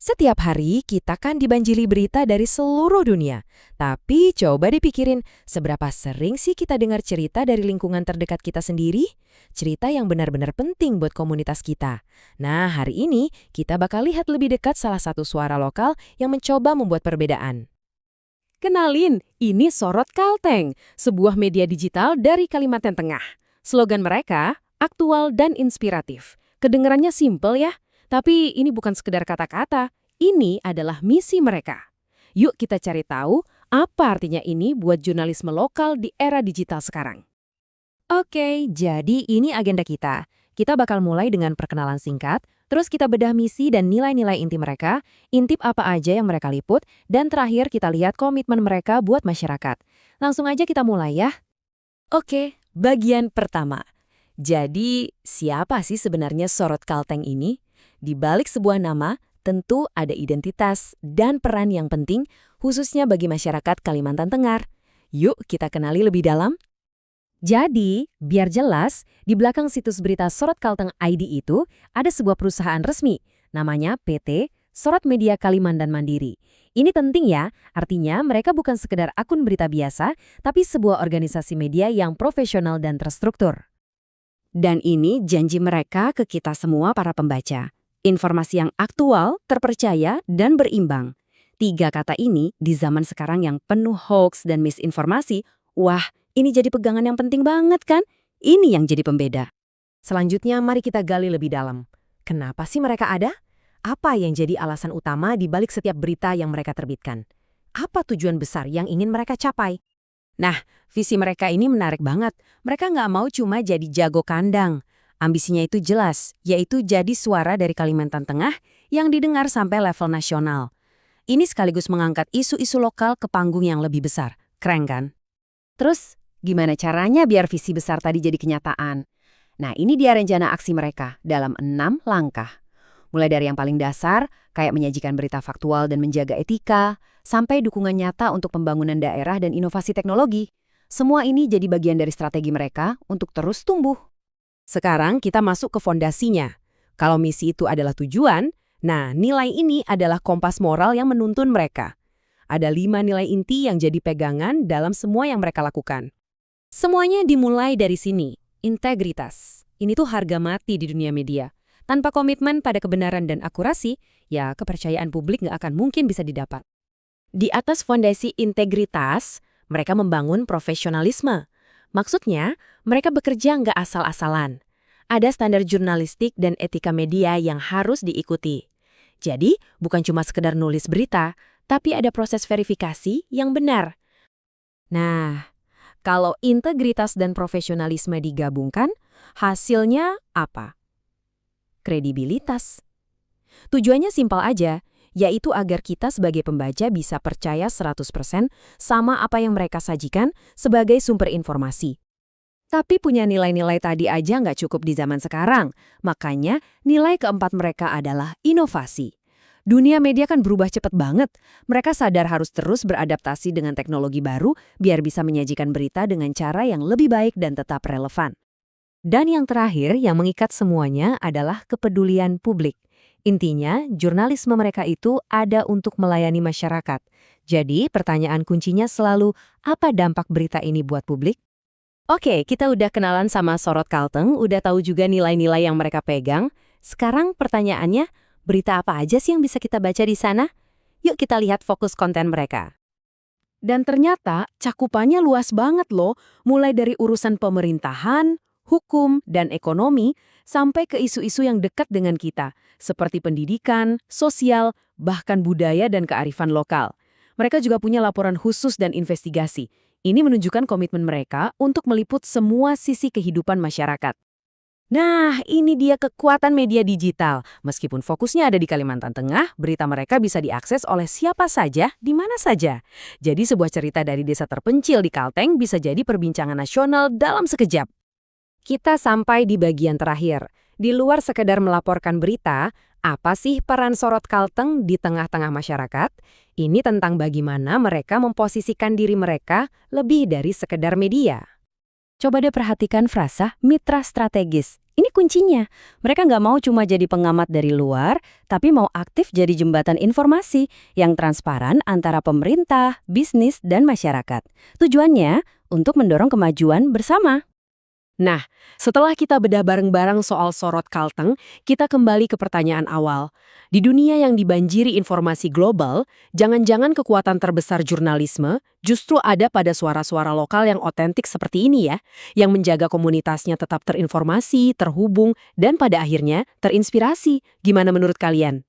Setiap hari kita kan dibanjiri berita dari seluruh dunia. Tapi coba dipikirin, seberapa sering sih kita dengar cerita dari lingkungan terdekat kita sendiri? Cerita yang benar-benar penting buat komunitas kita. Nah, hari ini kita bakal lihat lebih dekat salah satu suara lokal yang mencoba membuat perbedaan. Kenalin, ini Sorot Kalteng, sebuah media digital dari Kalimantan Tengah. Slogan mereka, aktual dan inspiratif. Kedengarannya simpel ya, tapi ini bukan sekedar kata-kata, ini adalah misi mereka. Yuk kita cari tahu apa artinya ini buat jurnalisme lokal di era digital sekarang. Oke, jadi ini agenda kita. Kita bakal mulai dengan perkenalan singkat, terus kita bedah misi dan nilai-nilai inti mereka, intip apa aja yang mereka liput, dan terakhir kita lihat komitmen mereka buat masyarakat. Langsung aja kita mulai ya. Oke, bagian pertama. Jadi, siapa sih sebenarnya Sorot Kalteng ini? Di balik sebuah nama, tentu ada identitas dan peran yang penting, khususnya bagi masyarakat Kalimantan Tengah. Yuk kita kenali lebih dalam. Jadi, biar jelas, di belakang situs berita Sorot Kalteng ID itu ada sebuah perusahaan resmi, namanya PT Sorot Media Kalimantan Mandiri. Ini penting ya, artinya mereka bukan sekedar akun berita biasa, tapi sebuah organisasi media yang profesional dan terstruktur. Dan ini janji mereka ke kita semua para pembaca. Informasi yang aktual, terpercaya, dan berimbang. 3 kata ini di zaman sekarang yang penuh hoax dan misinformasi, wah, ini jadi pegangan yang penting banget kan? Ini yang jadi pembeda. Selanjutnya, mari kita gali lebih dalam. Kenapa sih mereka ada? Apa yang jadi alasan utama di balik setiap berita yang mereka terbitkan? Apa tujuan besar yang ingin mereka capai? Nah, visi mereka ini menarik banget. Mereka nggak mau cuma jadi jago kandang. Ambisinya itu jelas, yaitu jadi suara dari Kalimantan Tengah yang didengar sampai level nasional. Ini sekaligus mengangkat isu-isu lokal ke panggung yang lebih besar. Keren kan? Terus, gimana caranya biar visi besar tadi jadi kenyataan? Nah, ini dia rencana aksi mereka dalam 6 langkah. Mulai dari yang paling dasar, kayak menyajikan berita faktual dan menjaga etika, sampai dukungan nyata untuk pembangunan daerah dan inovasi teknologi. Semua ini jadi bagian dari strategi mereka untuk terus tumbuh. Sekarang kita masuk ke fondasinya. Kalau misi itu adalah tujuan, nah nilai ini adalah kompas moral yang menuntun mereka. Ada 5 nilai inti yang jadi pegangan dalam semua yang mereka lakukan. Semuanya dimulai dari sini, integritas. Ini tuh harga mati di dunia media. Tanpa komitmen pada kebenaran dan akurasi, ya kepercayaan publik nggak akan mungkin bisa didapat. Di atas fondasi integritas, mereka membangun profesionalisme. Maksudnya, mereka bekerja nggak asal-asalan. Ada standar jurnalistik dan etika media yang harus diikuti. Jadi, bukan cuma sekedar nulis berita, tapi ada proses verifikasi yang benar. Nah, kalau integritas dan profesionalisme digabungkan, hasilnya apa? Kredibilitas. Tujuannya simpel aja, yaitu agar kita sebagai pembaca bisa percaya 100% sama apa yang mereka sajikan sebagai sumber informasi. Tapi punya nilai-nilai tadi aja nggak cukup di zaman sekarang, makanya nilai keempat mereka adalah inovasi. Dunia media kan berubah cepat banget, mereka sadar harus terus beradaptasi dengan teknologi baru biar bisa menyajikan berita dengan cara yang lebih baik dan tetap relevan. Dan yang terakhir yang mengikat semuanya adalah kepedulian publik. Intinya, jurnalisme mereka itu ada untuk melayani masyarakat. Jadi, pertanyaan kuncinya selalu, apa dampak berita ini buat publik? Oke, kita udah kenalan sama Sorot Kalteng, udah tahu juga nilai-nilai yang mereka pegang. Sekarang pertanyaannya, berita apa aja sih yang bisa kita baca di sana? Yuk kita lihat fokus konten mereka. Dan ternyata cakupannya luas banget loh, mulai dari urusan pemerintahan, hukum, dan ekonomi, sampai ke isu-isu yang dekat dengan kita, seperti pendidikan, sosial, bahkan budaya dan kearifan lokal. Mereka juga punya laporan khusus dan investigasi. Ini menunjukkan komitmen mereka untuk meliput semua sisi kehidupan masyarakat. Nah, ini dia kekuatan media digital. Meskipun fokusnya ada di Kalimantan Tengah, berita mereka bisa diakses oleh siapa saja, di mana saja. Jadi sebuah cerita dari desa terpencil di Kalteng bisa jadi perbincangan nasional dalam sekejap. Kita sampai di bagian terakhir. Di luar sekedar melaporkan berita, apa sih peran Sorot Kalteng di tengah-tengah masyarakat? Ini tentang bagaimana mereka memposisikan diri mereka lebih dari sekedar media. Coba deh perhatikan frasa mitra strategis. Ini kuncinya. Mereka nggak mau cuma jadi pengamat dari luar, tapi mau aktif jadi jembatan informasi yang transparan antara pemerintah, bisnis, dan masyarakat. Tujuannya untuk mendorong kemajuan bersama. Nah, setelah kita bedah bareng-bareng soal sorot Kalteng, kita kembali ke pertanyaan awal. Di dunia yang dibanjiri informasi global, jangan-jangan kekuatan terbesar jurnalisme justru ada pada suara-suara lokal yang otentik seperti ini ya, yang menjaga komunitasnya tetap terinformasi, terhubung, dan pada akhirnya terinspirasi. Gimana menurut kalian?